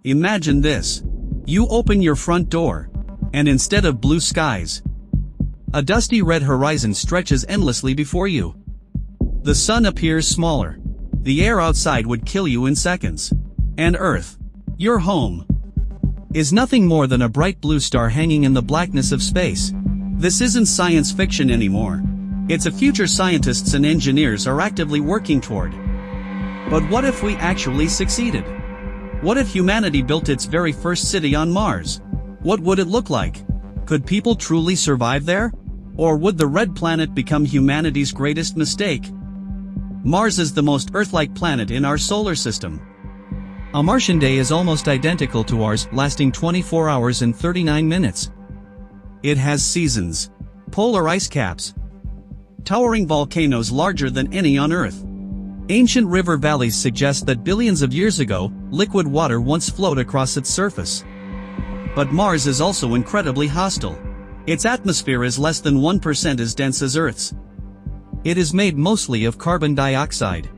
Imagine this. You open your front door, and instead of blue skies, a dusty red horizon stretches endlessly before you. The sun appears smaller. The air outside would kill you in seconds. And Earth, your home, is nothing more than a bright blue star hanging in the blackness of space. This isn't science fiction anymore. It's a future scientists and engineers are actively working toward. But what if we actually succeeded? What if humanity built its very first city on Mars? What would it look like? Could people truly survive there? Or would the red planet become humanity's greatest mistake? Mars is the most Earth-like planet in our solar system. A Martian day is almost identical to ours, lasting 24 hours and 39 minutes. It has seasons, polar ice caps, towering volcanoes larger than any on Earth. Ancient river valleys suggest that billions of years ago, liquid water once flowed across its surface. But Mars is also incredibly hostile. Its atmosphere is less than 1% as dense as Earth's. It is made mostly of carbon dioxide.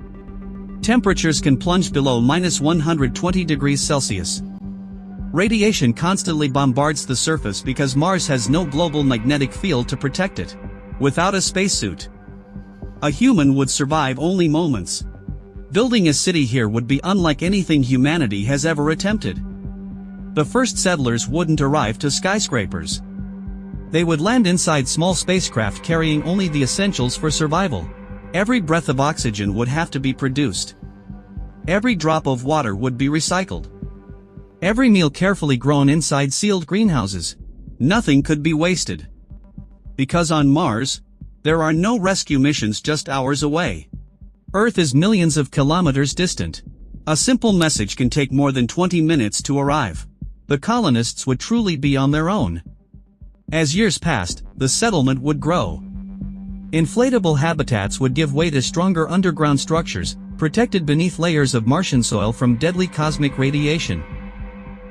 Temperatures can plunge below -120 degrees Celsius. Radiation constantly bombards the surface because Mars has no global magnetic field to protect it. Without a spacesuit, a human would survive only moments. Building a city here would be unlike anything humanity has ever attempted. The first settlers wouldn't arrive to skyscrapers. They would land inside small spacecraft carrying only the essentials for survival. Every breath of oxygen would have to be produced. Every drop of water would be recycled. Every meal carefully grown inside sealed greenhouses. Nothing could be wasted. Because on Mars, there are no rescue missions just hours away. Earth is millions of kilometers distant. A simple message can take more than 20 minutes to arrive. The colonists would truly be on their own. As years passed, the settlement would grow. Inflatable habitats would give way to stronger underground structures, protected beneath layers of Martian soil from deadly cosmic radiation.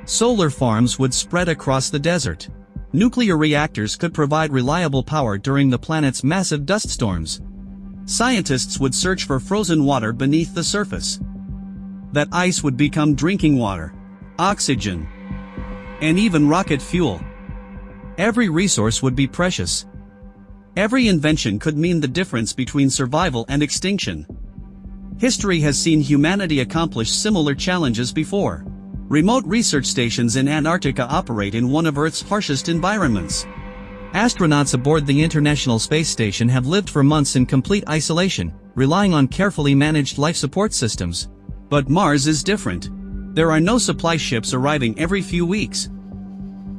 Solar farms would spread across the desert. Nuclear reactors could provide reliable power during the planet's massive dust storms. Scientists would search for frozen water beneath the surface. That ice would become drinking water, oxygen, and even rocket fuel. Every resource would be precious. Every invention could mean the difference between survival and extinction. History has seen humanity accomplish similar challenges before. Remote research stations in Antarctica operate in one of Earth's harshest environments. Astronauts aboard the International Space Station have lived for months in complete isolation, relying on carefully managed life support systems. But Mars is different. There are no supply ships arriving every few weeks.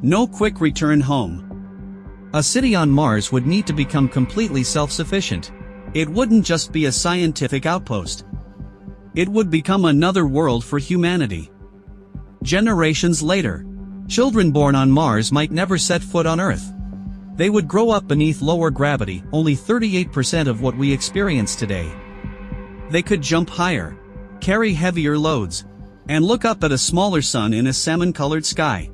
No quick return home. A city on Mars would need to become completely self-sufficient. It wouldn't just be a scientific outpost. It would become another world for humanity. Generations later, children born on Mars might never set foot on Earth. They would grow up beneath lower gravity, only 38% of what we experience today. They could jump higher, carry heavier loads, and look up at a smaller sun in a salmon-colored sky.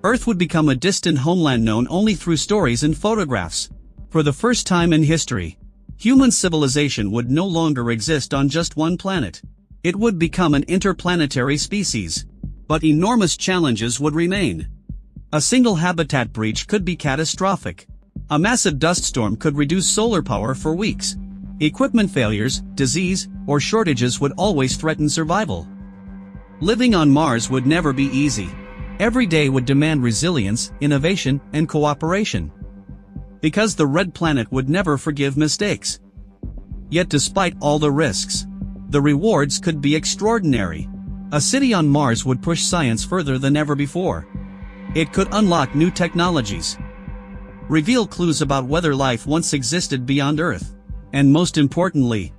Earth would become a distant homeland known only through stories and photographs. For the first time in history, human civilization would no longer exist on just one planet. It would become an interplanetary species. But enormous challenges would remain. A single habitat breach could be catastrophic. A massive dust storm could reduce solar power for weeks. Equipment failures, disease, or shortages would always threaten survival. Living on Mars would never be easy. Every day would demand resilience, innovation, and cooperation. Because the red planet would never forgive mistakes. Yet despite all the risks, the rewards could be extraordinary. A city on Mars would push science further than ever before. It could unlock new technologies, reveal clues about whether life once existed beyond Earth, and most importantly,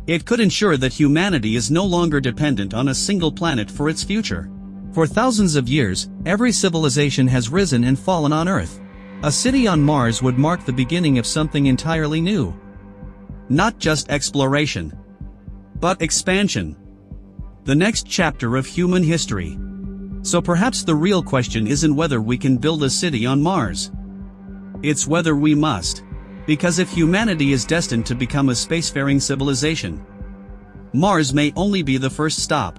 it could ensure that humanity is no longer dependent on a single planet for its future. For thousands of years, every civilization has risen and fallen on Earth. A city on Mars would mark the beginning of something entirely new. Not just exploration, but expansion. The next chapter of human history. So perhaps the real question isn't whether we can build a city on Mars. It's whether we must. Because if humanity is destined to become a spacefaring civilization, Mars may only be the first stop.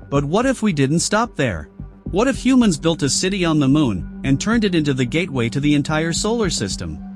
But what if we didn't stop there? What if humans built a city on the moon and turned it into the gateway to the entire solar system?